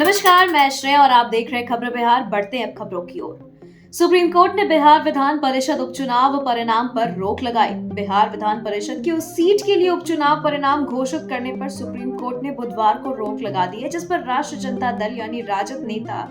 नमस्कार, मैं श्रेया और आप देख रहे हैं खबर बिहार। बढ़ते हैं अब खबरों की ओर। सुप्रीम कोर्ट ने बिहार विधान परिषद उपचुनाव परिणाम पर रोक लगाई। बिहार विधान परिषद की उस सीट के लिए उपचुनाव परिणाम घोषित करने पर सुप्रीम कोर्ट ने बुधवार को रोक लगा दी है, जिस पर राष्ट्रीय जनता दल यानी राजद नेता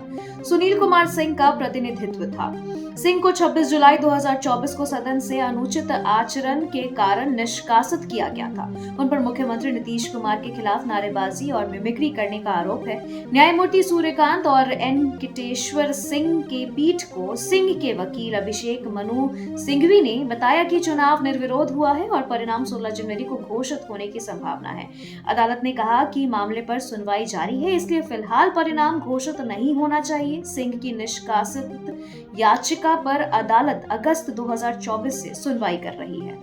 सुनील कुमार सिंह का प्रतिनिधित्व था। सिंह को 26 जुलाई 2024 को सदन से अनुचित आचरण के कारण निष्कासित किया गया था। उन पर मुख्यमंत्री नीतीश कुमार के खिलाफ नारेबाजी और मिमिक्री करने का आरोप है। न्यायमूर्ति सूर्यकांत और एन किटेश्वर सिंह के पीठ को सिंह के वकील अभिषेक मनु सिंघवी ने बताया कि चुनाव निर्विरोध हुआ है और परिणाम 16 जनवरी को घोषित होने की संभावना है। अदालत ने कहा कि मामले पर सुनवाई जारी है, इसलिए फिलहाल परिणाम घोषित नहीं होना चाहिए। सिंह की निष्कासित याचिका पर अदालत अगस्त 2024 से सुनवाई कर रही है।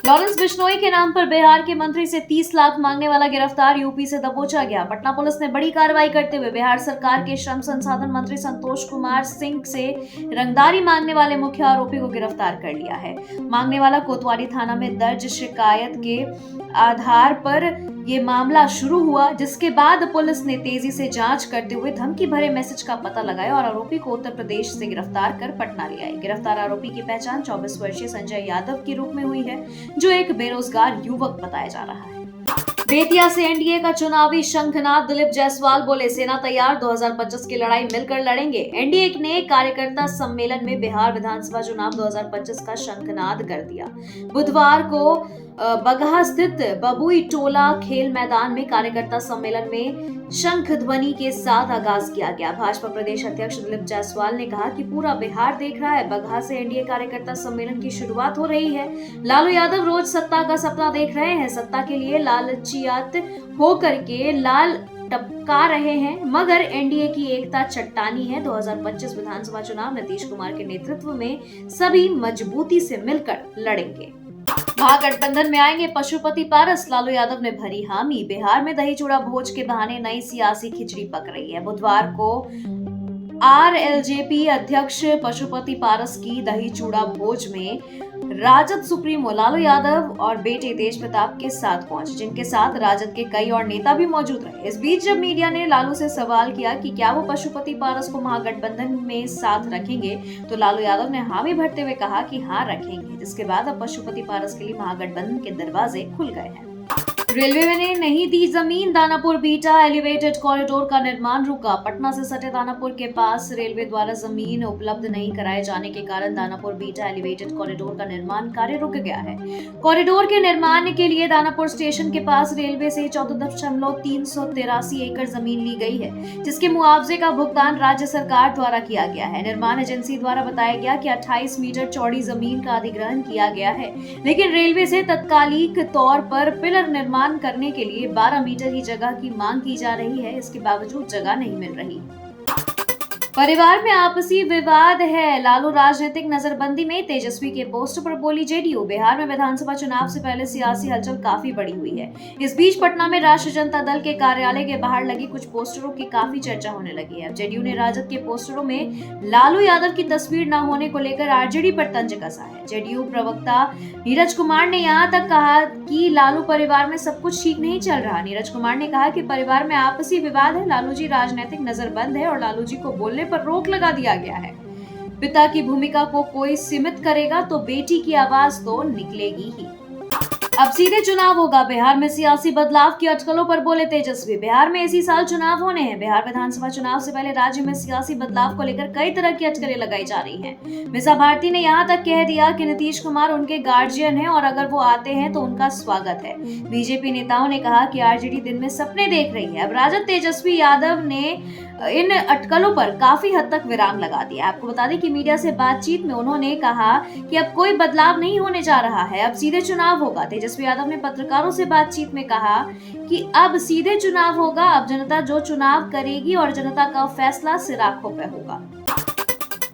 लॉरेंस बिश्नोई के नाम पर बिहार के मंत्री से 30 लाख मांगने वाला गिरफ्तार यूपी से दबोचा गया। पटना पुलिस ने बड़ी कार्रवाई करते हुए बिहार सरकार के श्रम संसाधन मंत्री संतोष कुमार सिंह से रंगदारी मांगने वाले मुख्य आरोपी को गिरफ्तार कर लिया है। मांगने वाला कोतवाली थाना में दर्ज शिकायत के आधार पर ये मामला शुरू हुआ, जिसके बाद पुलिस ने तेजी से जांच करते हुए धमकी भरे मैसेज का पता लगाया और आरोपी को उत्तर प्रदेश से गिरफ्तार कर पटना ले आई। गिरफ्तार आरोपी की पहचान 24 वर्षीय संजय यादव के रूप में हुई है, जो एक बेरोजगार युवक बताया जा रहा है। बेतिया से एनडीए का चुनावी शंखनाद। दिलीप जायसवाल बोले, सेना तैयार, 2025 की लड़ाई मिलकर लड़ेंगे। एनडीए ने कार्यकर्ता सम्मेलन में बिहार विधानसभा चुनाव 2025 का शंखनाद कर दिया। बुधवार को बगहा स्थित बबुई टोला खेल मैदान में कार्यकर्ता सम्मेलन में शंख ध्वनि के साथ आगाज किया गया। भाजपा प्रदेश अध्यक्ष दिलीप जायसवाल ने कहा कि पूरा बिहार देख रहा है, बगहा से एनडीए कार्यकर्ता सम्मेलन की शुरुआत हो रही है। लालू यादव रोज सत्ता का सपना देख रहे हैं, सत्ता के लिए लालचियात होकर के लाल टपका रहे हैं, मगर एनडीए की एकता चट्टानी है। 2025 विधानसभा चुनाव नीतीश कुमार के नेतृत्व में सभी मजबूती से मिलकर लड़ेंगे। महागठबंधन में आएंगे पशुपति पारस। लालू यादव ने भरी हामी। बिहार में दही चूड़ा भोज के बहाने नई सियासी खिचड़ी पक रही है। बुधवार को आरएलजेपी अध्यक्ष पशुपति पारस की दही चूड़ा भोज में राजद सुप्रीमो लालू यादव और बेटे तेज प्रताप के साथ पहुंचे, जिनके साथ राजद के कई और नेता भी मौजूद रहे। इस बीच जब मीडिया ने लालू से सवाल किया कि क्या वो पशुपति पारस को महागठबंधन में साथ रखेंगे, तो लालू यादव ने हामी भरते हुए कहा कि हाँ रखेंगे, जिसके बाद अब पशुपति पारस के लिए महागठबंधन के दरवाजे खुल गए हैं। रेलवे ने नहीं दी जमीन। दानापुर बीटा एलिवेटेड कॉरिडोर का निर्माण रुका। पटना से सटे दानापुर के पास रेलवे द्वारा जमीन उपलब्ध नहीं कराए जाने के कारण दानापुर बीटा एलिवेटेड कॉरिडोर का निर्माण कार्य रुक गया है। कॉरिडोर के निर्माण के लिए दानापुर स्टेशन के पास रेलवे से 14.383 एकड़ जमीन ली गई है, जिसके मुआवजे का भुगतान राज्य सरकार द्वारा किया गया है। निर्माण एजेंसी द्वारा बताया गया कि 28 मीटर चौड़ी जमीन का अधिग्रहण किया गया है, लेकिन रेलवे से तत्कालिक तौर पर पिलर निर्माण करने के लिए 12 मीटर की जगह की मांग की जा रही है। इसके बावजूद जगह नहीं मिल रही। परिवार में आपसी विवाद है। लालू राजनीतिक नजरबंदी में। तेजस्वी के पोस्टर पर बोली जेडीयू। बिहार में विधानसभा चुनाव से पहले सियासी हलचल काफी बढ़ी हुई है। इस बीच पटना में राष्ट्रीय जनता दल के कार्यालय के बाहर लगी कुछ पोस्टरों की काफी चर्चा होने लगी है। जेडीयू ने राजद के पोस्टरों में लालू यादव की तस्वीर न होने को लेकर आरजेडी पर तंज कसा है। जेडीयू प्रवक्ता नीरज कुमार ने यहाँ तक कहा कि लालू परिवार में सब कुछ ठीक नहीं चल रहा। नीरज कुमार ने कहा कि परिवार में आपसी विवाद है, लालू जी राजनीतिक नजरबंद है और लालू जी को बोलने पर रोक लगा दिया गया है। पिता की भूमिका को कोई सीमित करेगा तो बेटी की आवाज तो निकलेगी ही। अब सीधे चुनाव होगा। बिहार में सियासी बदलाव की अटकलों पर बोले तेजस्वी। बिहार में इसी साल चुनाव होने हैं। बिहार विधानसभा चुनाव से पहले राज्य में सियासी बदलाव को लेकर कई तरह की अटकलें लगाई जा रही हैं। मीसा भारती ने यहां तक कह दिया कि नीतीश कुमार उनके गार्जियन हैं और अगर वो आते हैं तो उनका स्वागत है। बीजेपी नेताओं ने कहा कि आरजेडी दिन में सपने देख रही है। अब राजद तेजस्वी यादव ने इन अटकलों पर काफी हद तक विराम लगा दिया। आपको बता दें कि मीडिया से बातचीत में उन्होंने कहा कि अब कोई बदलाव नहीं होने जा रहा है, अब सीधे चुनाव होगा। तेजस्वी यादव ने पत्रकारों से बातचीत में कहा कि अब सीधे चुनाव होगा, अब जनता जो चुनाव करेगी और जनता का फैसला सिर आंखों पे होगा।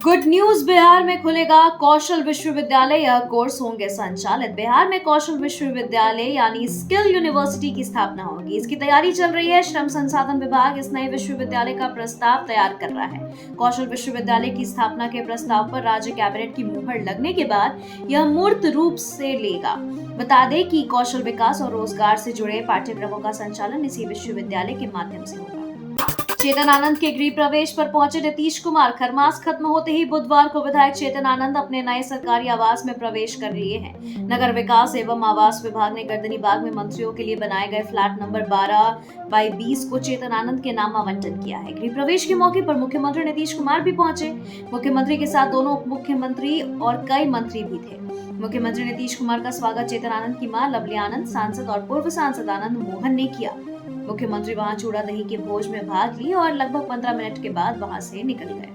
गुड न्यूज, बिहार में खुलेगा कौशल विश्वविद्यालय। यह कोर्स होंगे संचालित। बिहार में कौशल विश्वविद्यालय यानी स्किल यूनिवर्सिटी की स्थापना होगी। इसकी तैयारी चल रही है। श्रम संसाधन विभाग इस नए विश्वविद्यालय का प्रस्ताव तैयार कर रहा है। कौशल विश्वविद्यालय की स्थापना के प्रस्ताव पर राज्य कैबिनेट की मुहर लगने के बाद यह मूर्त रूप से लेगा। बता दें कि कौशल विकास और रोजगार से जुड़े पाठ्यक्रमों का संचालन इसी विश्वविद्यालय के माध्यम से होगा। चेतन आनंद के गृह प्रवेश पर पहुंचे नीतीश कुमार। खरमास खत्म होते ही बुधवार को विधायक चेतन आनंद अपने नए सरकारी आवास में प्रवेश कर लिए हैं। नगर विकास एवं आवास विभाग ने गर्दनीबाग में मंत्रियों के लिए बनाए गए फ्लैट नंबर 12/20 को चेतन आनंद के नाम आवंटन किया है। गृह प्रवेश के मौके पर मुख्यमंत्री नीतीश कुमार भी पहुंचे। मुख्यमंत्री के साथ दोनों उप मुख्यमंत्री और कई मंत्री भी थे। मुख्यमंत्री नीतीश कुमार का स्वागत चेतन आनंद की मां लवली आनंद, सांसद और पूर्व सांसद आनंद मोहन ने किया। मुख्यमंत्री वहां चूड़ा दही के भोज में भाग ली और लगभग 15 मिनट के बाद वहां से निकल गए।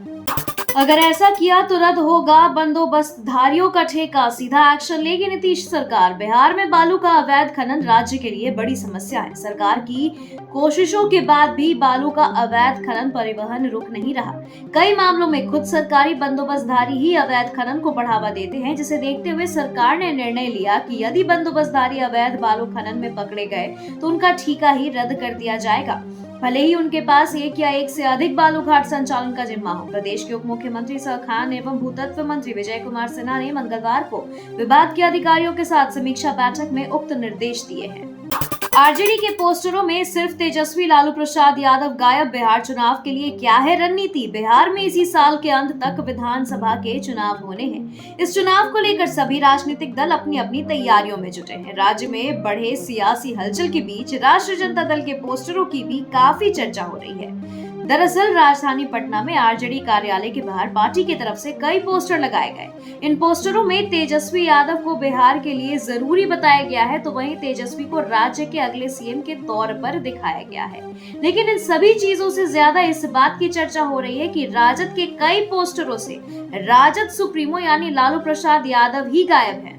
अगर ऐसा किया तो रद्द होगा बंदोबस्तधारियों का ठेका, सीधा एक्शन लेगी नीतीश सरकार। बिहार में बालू का अवैध खनन राज्य के लिए बड़ी समस्या है। सरकार की कोशिशों के बाद भी बालू का अवैध खनन परिवहन रुक नहीं रहा। कई मामलों में खुद सरकारी बंदोबस्तधारी ही अवैध खनन को बढ़ावा देते हैं, जिसे देखते हुए सरकार ने निर्णय लिया कि यदि बंदोबस्तधारी अवैध बालू खनन में पकड़े गए तो उनका ठेका ही रद्द कर दिया जाएगा, भले ही उनके पास एक या एक से अधिक बालू घाट संचालन का जिम्मा हो। प्रदेश के उप मुख्यमंत्री सह खान एवं भूतत्व मंत्री विजय कुमार सिन्हा ने मंगलवार को विभाग के अधिकारियों के साथ समीक्षा बैठक में उक्त निर्देश दिए हैं। आरजेडी के पोस्टरों में सिर्फ तेजस्वी लालू प्रसाद यादव गायब। बिहार चुनाव के लिए क्या है रणनीति? बिहार में इसी साल के अंत तक विधानसभा के चुनाव होने हैं। इस चुनाव को लेकर सभी राजनीतिक दल अपनी अपनी तैयारियों में जुटे हैं। राज्य में बढ़े सियासी हलचल के बीच राष्ट्रीय जनता दल के पोस्टरों की भी काफी चर्चा हो रही है। दरअसल राजधानी पटना में आरजेडी कार्यालय के बाहर पार्टी की तरफ से कई पोस्टर लगाए गए। इन पोस्टरों में तेजस्वी यादव को बिहार के लिए जरूरी बताया गया है, तो वहीं तेजस्वी को राज्य के अगले सीएम के तौर पर दिखाया गया है। लेकिन इन सभी चीजों से ज्यादा इस बात की चर्चा हो रही है कि राजद के कई पोस्टरों से राजद सुप्रीमो यानी लालू प्रसाद यादव ही गायब है।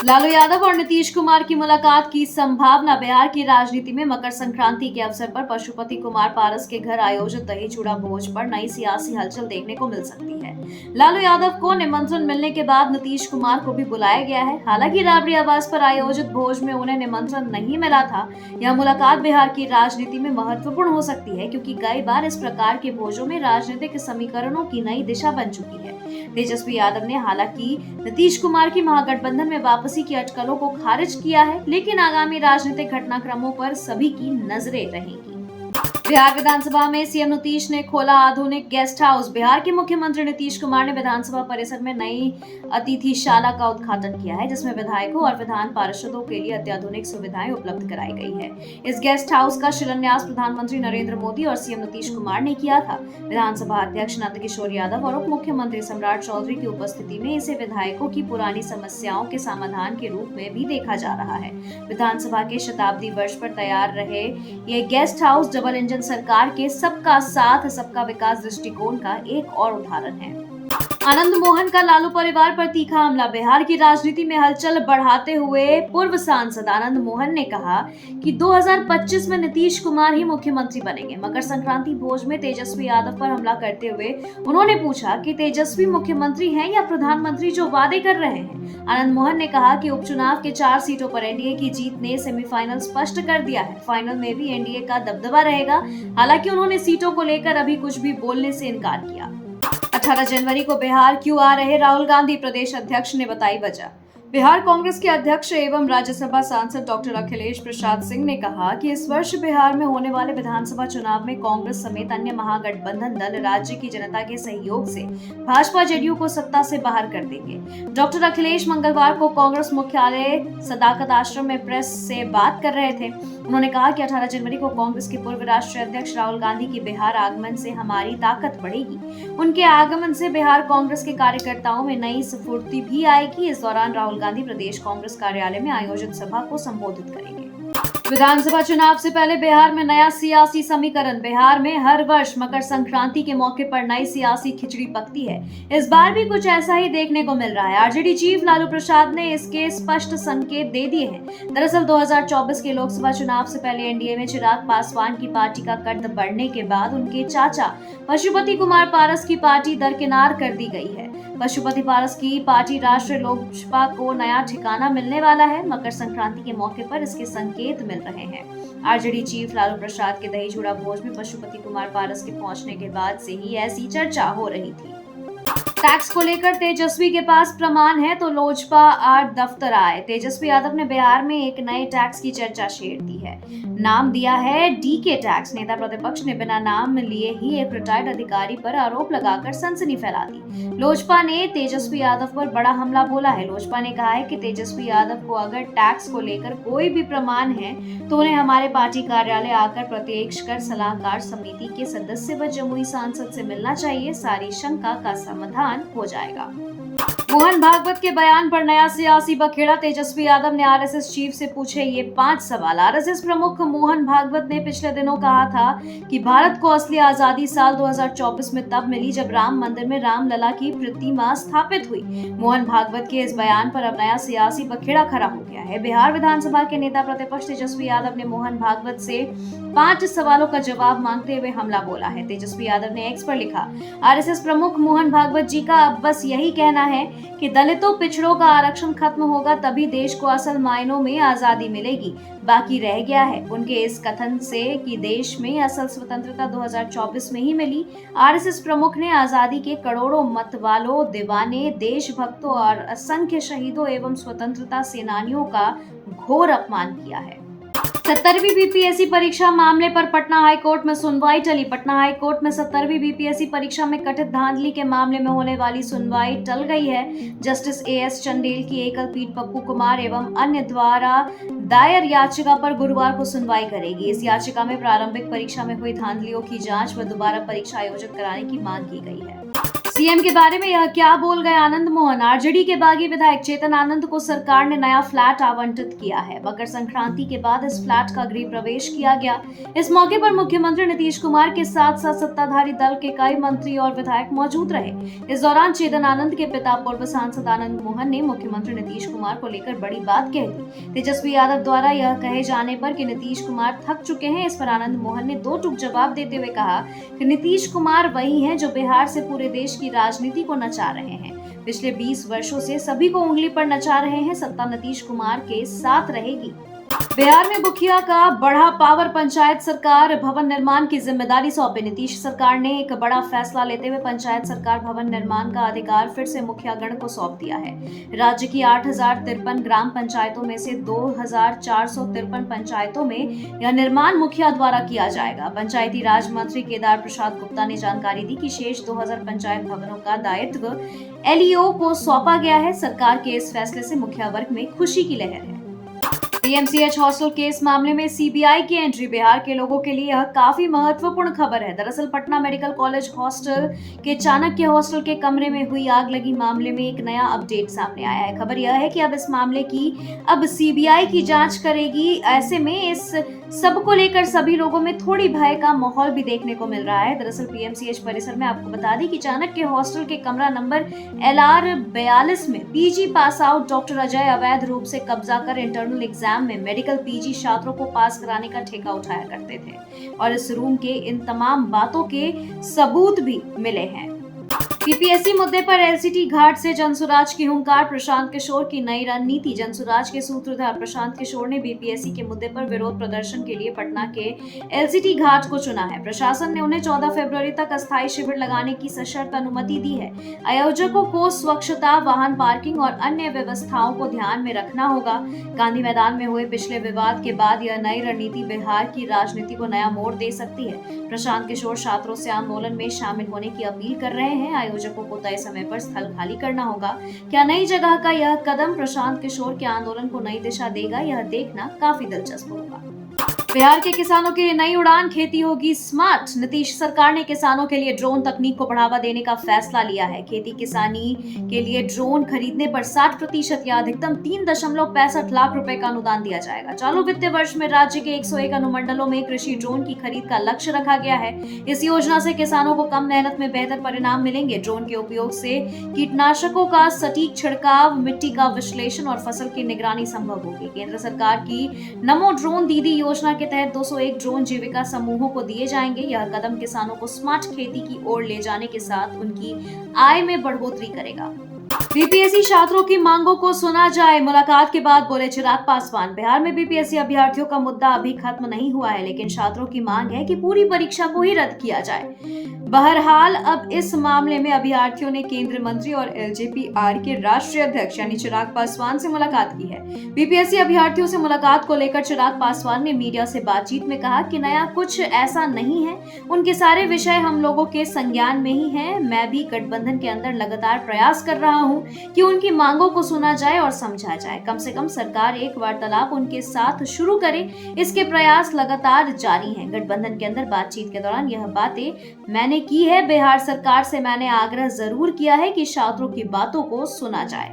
लालू यादव और नीतीश कुमार की मुलाकात की संभावना। बिहार की राजनीति में मकर संक्रांति के अवसर पर पशुपति कुमार पारस के घर आयोजित दही चूड़ा भोज पर नई सियासी हलचल देखने को मिल सकती है। लालू यादव को निमंत्रण मिलने के बाद नीतीश कुमार को भी बुलाया गया है। हालांकि राबड़ी आवास पर आयोजित भोज में उन्हें निमंत्रण नहीं मिला था। यह मुलाकात बिहार की राजनीति में महत्वपूर्ण हो सकती है, क्योंकि कई बार इस प्रकार के भोजों में राजनीतिक समीकरणों की नई दिशा बन चुकी है। तेजस्वी यादव ने हालांकि नीतीश कुमार की महागठबंधन में वापसी की अटकलों को खारिज किया है, लेकिन आगामी राजनीतिक घटनाक्रमों पर सभी की नजरें रहेंगी। बिहार विधानसभा में सीएम नीतीश ने खोला आधुनिक गेस्ट हाउस। बिहार के मुख्यमंत्री नीतीश कुमार ने विधानसभा परिसर में नई अतिथिशाला का उद्घाटन किया है, जिसमें विधायकों और विधान पार्षदों के लिए अत्याधुनिक सुविधाएं उपलब्ध कराई गई है। इस गेस्ट हाउस का शिलान्यास प्रधानमंत्री नरेंद्र मोदी और सीएम नीतीश कुमार ने किया था। विधानसभा अध्यक्ष नंदकिशोर यादव और उप मुख्यमंत्री सम्राट चौधरी की उपस्थिति में इसे विधायकों की पुरानी समस्याओं के समाधान के रूप में भी देखा जा रहा है। विधानसभा के शताब्दी वर्ष पर तैयार रहे ये गेस्ट हाउस डबल इंजन सरकार के सबका साथ सबका विकास दृष्टिकोण का एक और उदाहरण है। आनंद मोहन का लालू परिवार पर तीखा हमला। बिहार की राजनीति में हलचल बढ़ाते हुए पूर्व सांसद आनंद मोहन ने कहा कि 2025 में नीतीश कुमार ही मुख्यमंत्री बनेंगे। मकर संक्रांति भोज में तेजस्वी यादव पर हमला करते हुए उन्होंने पूछा कि तेजस्वी मुख्यमंत्री हैं या प्रधानमंत्री जो वादे कर रहे हैं। आनंद मोहन ने कहा कि उपचुनाव के 4 सीटों पर एनडीए की जीत ने सेमीफाइनल स्पष्ट कर दिया है। फाइनल में भी एनडीए का दबदबा रहेगा। हालांकि उन्होंने सीटों को लेकर अभी कुछ भी बोलने से इनकार किया। 18 जनवरी को बिहार क्यों आ रहे राहुल गांधी? प्रदेश अध्यक्ष ने बताई वजह। बिहार कांग्रेस के अध्यक्ष एवं राज्यसभा सांसद डॉक्टर अखिलेश प्रसाद सिंह ने कहा कि इस वर्ष बिहार में होने वाले विधानसभा चुनाव में कांग्रेस समेत अन्य महागठबंधन दल राज्य की जनता के सहयोग से भाजपा जेडीयू को सत्ता से बाहर कर देंगे। डॉक्टर अखिलेश मंगलवार को कांग्रेस मुख्यालय सदाकत आश्रम में प्रेस से बात कर रहे थे। उन्होंने कहा कि 18 जनवरी को कांग्रेस के पूर्व राष्ट्रीय अध्यक्ष राहुल गांधी की बिहार आगमन से हमारी ताकत बढ़ेगी। उनके आगमन से बिहार कांग्रेस के कार्यकर्ताओं में नई स्फूर्ति भी आएगी। इस दौरान राहुल गांधी प्रदेश कांग्रेस कार्यालय में आयोजित सभा को संबोधित करेंगे। विधानसभा चुनाव से पहले बिहार में नया सियासी समीकरण। बिहार में हर वर्ष मकर संक्रांति के मौके पर नई सियासी खिचड़ी पकती है। इस बार भी कुछ ऐसा ही देखने को मिल रहा है। आरजेडी चीफ लालू प्रसाद ने इसके स्पष्ट संकेत दे दिए हैं। दरअसल 2024 के लोकसभा चुनाव से पहले एनडीए में चिराग पासवान की पार्टी का कद बढ़ने के बाद उनके चाचा पशुपति कुमार पारस की पार्टी दरकिनार कर दी गई है। पशुपति पारस की पार्टी राष्ट्रीय लोजपा को नया ठिकाना मिलने वाला है। मकर संक्रांति के मौके पर इसके संकेत मिल रहे हैं। आरजेडी चीफ लालू प्रसाद के दही चूड़ा भोज में पशुपति कुमार पारस के पहुंचने के बाद से ही ऐसी चर्चा हो रही थी। टैक्स को लेकर तेजस्वी के पास प्रमाण है तो लोजपा आर दफ्तर आए। तेजस्वी यादव ने बिहार में एक नए टैक्स की चर्चा छेड़ दी है। नाम दिया है डीके टैक्स। नेता प्रतिपक्ष ने बिना नाम लिए ही एक रिटायर्ड अधिकारी पर आरोप लगाकर सनसनी फैला दी। लोजपा ने तेजस्वी यादव पर बड़ा हमला बोला है। लोजपा ने कहा है कि तेजस्वी यादव को अगर टैक्स को लेकर कोई भी प्रमाण है तो उन्हें हमारे पार्टी कार्यालय आकर प्रत्यक्ष कर सलाहकार समिति के सदस्य व जमुई सांसद से मिलना चाहिए। सारी शंका का समाधान हो जाएगा। मोहन भागवत के बयान पर नया सियासी बखेड़ा। तेजस्वी यादव ने आरएसएस चीफ से पूछे ये 5 सवाल। आरएसएस प्रमुख मोहन भागवत ने पिछले दिनों कहा था कि भारत को असली आजादी साल 2024 में तब मिली जब राम मंदिर में रामलला की प्रतिमा स्थापित हुई। मोहन भागवत के इस बयान पर अब नया सियासी बखेड़ा खड़ा हो गया है। बिहार विधानसभा के नेता प्रतिपक्ष तेजस्वी यादव ने मोहन भागवत से 5 सवालों का जवाब मांगते हुए हमला बोला है। तेजस्वी यादव ने एक्स पर लिखा, आरएसएस प्रमुख मोहन भागवत जी का अब बस यही कहना है कि दलितों पिछड़ों का आरक्षण खत्म होगा तभी देश को असल मायनों में आजादी मिलेगी। बाकी रह गया है। उनके इस कथन से कि देश में असल स्वतंत्रता 2024 में ही मिली। आरएसएस प्रमुख ने आजादी के करोड़ों मतवालों, दीवाने, देशभक्तों और असंख्य शहीदों एवं स्वतंत्रता सेनानियों का घोर अपमान किया है। 70वीं बीपीएससी परीक्षा मामले पर पटना हाईकोर्ट में सुनवाई टली। पटना हाईकोर्ट में 70वीं बीपीएससी परीक्षा में कथित धांधली के मामले में होने वाली सुनवाई टल गई है। जस्टिस एएस चंदेल की एकल पीठ पप्पू कुमार एवं अन्य द्वारा दायर याचिका पर गुरुवार को सुनवाई करेगी। इस याचिका में प्रारंभिक परीक्षा में हुई धांधलियों की जांच व दोबारा परीक्षा आयोजित कराने की मांग की गई है। सीएम के बारे में यह क्या बोल गए आनंद मोहन। आरजेडी के बागी विधायक चेतन आनंद को सरकार ने नया फ्लैट आवंटित किया है। मकर संक्रांति के बाद इस फ्लैट का गृह प्रवेश किया गया। इस मौके पर मुख्यमंत्री नीतीश कुमार के साथ साथ सत्ताधारी दल के कई मंत्री और विधायक मौजूद रहे। इस दौरान चेतन आनंद के पिता पूर्व सांसद आनंद मोहन ने मुख्यमंत्री नीतीश कुमार को लेकर बड़ी बात कह दी। तेजस्वी यादव द्वारा यह कहे जाने पर कि नीतीश कुमार थक चुके हैं, इस पर आनंद मोहन ने दो टूक जवाब देते हुए कहा कि नीतीश कुमार वही हैं जो बिहार से पूरे देश की राजनीति को नचा रहे हैं। पिछले 20 वर्षों से सभी को उंगली पर नचा रहे हैं। सत्ता नीतीश कुमार के साथ रहेगी। बिहार में मुखिया का बढ़ा पावर। पंचायत सरकार भवन निर्माण की जिम्मेदारी सौंपी। नीतीश सरकार ने एक बड़ा फैसला लेते हुए पंचायत सरकार भवन निर्माण का अधिकार फिर से मुखिया गण को सौंप दिया है। राज्य की 8053 ग्राम पंचायतों में से 2453 पंचायतों में यह निर्माण मुखिया द्वारा किया जाएगा। पंचायती राज मंत्री केदार प्रसाद गुप्ता ने जानकारी दी कि शेष 2000 पंचायत भवनों का दायित्व एलईओ को सौंपा गया है। सरकार के इस फैसले से मुखिया वर्ग में खुशी की लहर है। पीएमसीएच हॉस्टल केस मामले में सीबीआई की एंट्री। बिहार के लोगों के लिए यह काफी महत्वपूर्ण खबर है। दरअसल पटना मेडिकल कॉलेज हॉस्टल के चाणक्य हॉस्टल के कमरे में हुई आग लगी मामले में एक नया अपडेट सामने आया है। खबर यह है कि अब इस मामले की सीबीआई की जांच करेगी। ऐसे में इस सब को लेकर सभी लोगों में थोड़ी भय का माहौल भी देखने को मिल रहा है। दरअसल पीएमसीएच परिसर में आपको बता दें कि चाणक्य हॉस्टल के कमरा नंबर LR 42 में PG pass out doctor Ajay अवैध रूप से कब्जा कर इंटरनल एग्जाम में मेडिकल पीजी छात्रों को पास कराने का ठेका उठाया करते थे और इस रूम के इन तमाम बातों के सबूत भी मिले हैं। बीपीएससी मुद्दे पर एलसीटी घाट से जनसुराज की हुंकार। प्रशांत किशोर की नई रणनीति। जनसुराज के सूत्रधार प्रशांत किशोर ने बीपीएससी के मुद्दे पर विरोध प्रदर्शन के लिए पटना के एलसीटी घाट को चुना है। प्रशासन ने उन्हें 14 फरवरी तक अस्थायी शिविर लगाने की सशर्त अनुमति दी है। आयोजकों को स्वच्छता, वाहन पार्किंग और अन्य व्यवस्थाओं को ध्यान में रखना होगा। गांधी मैदान में हुए पिछले विवाद के बाद यह नई रणनीति बिहार की राजनीति को नया मोड़ दे सकती है। प्रशांत किशोर छात्रों से आंदोलन में शामिल होने की अपील कर रहे हैं। आयोजकों को तय समय पर स्थल खाली करना होगा। क्या नई जगह का यह कदम प्रशांत किशोर के आंदोलन को नई दिशा देगा, यह देखना काफी दिलचस्प होगा। बिहार के किसानों के लिए नई उड़ान, खेती होगी स्मार्ट। नीतीश सरकार ने किसानों के लिए ड्रोन तकनीक को बढ़ावा देने का फैसला लिया है। खेती किसानी के लिए ड्रोन खरीदने पर 60% या अधिकतम 3.65 लाख रुपए का अनुदान दिया जाएगा। चालू वित्तीय वर्ष में राज्य के 101 अनुमंडलों में कृषि ड्रोन की खरीद का लक्ष्य रखा गया है। इस योजना से किसानों को कम मेहनत में बेहतर परिणाम मिलेंगे। ड्रोन के उपयोग से कीटनाशकों का सटीक छिड़काव, मिट्टी का विश्लेषण और फसल की निगरानी संभव होगी। केंद्र सरकार की नमो ड्रोन दीदी योजना के तहत 201 ड्रोन जीविका समूहों को दिए जाएंगे। यह कदम किसानों को स्मार्ट खेती की ओर ले जाने के साथ उनकी आय में बढ़ोतरी करेगा। बीपीएससी छात्रों की मांगों को सुना जाए, मुलाकात के बाद बोले चिराग पासवान। बिहार में बीपीएससी अभ्यर्थियों का मुद्दा अभी खत्म नहीं हुआ है, लेकिन छात्रों की मांग है कि पूरी परीक्षा को ही रद्द किया जाए। बहरहाल अब इस मामले में अभ्यर्थियों ने केंद्रीय मंत्री और एलजेपीआर के राष्ट्रीय अध्यक्ष यानी चिराग पासवान से मुलाकात की है। बीपीएससी अभ्यर्थियों से मुलाकात को लेकर चिराग पासवान ने मीडिया से बातचीत में कहा कि नया कुछ ऐसा नहीं है, उनके सारे विषय हम लोगों के संज्ञान में ही हैं। मैं भी गठबंधन के अंदर लगातार प्रयास कर रहा हूं कि उनकी मांगों को सुना जाए और समझा जाए। कम से कम सरकार एक वार्तालाप उनके साथ शुरू करे, इसके प्रयास लगातार जारी हैं। गठबंधन के अंदर बातचीत के दौरान यह बातें मैंने की है। बिहार सरकार से मैंने आग्रह जरूर किया है कि छात्रों की बातों को सुना जाए।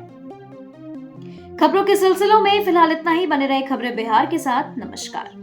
खबरों के सिलसिलों में फिलहाल इतना ही। बने रहे खबरें बिहार के साथ। नमस्कार।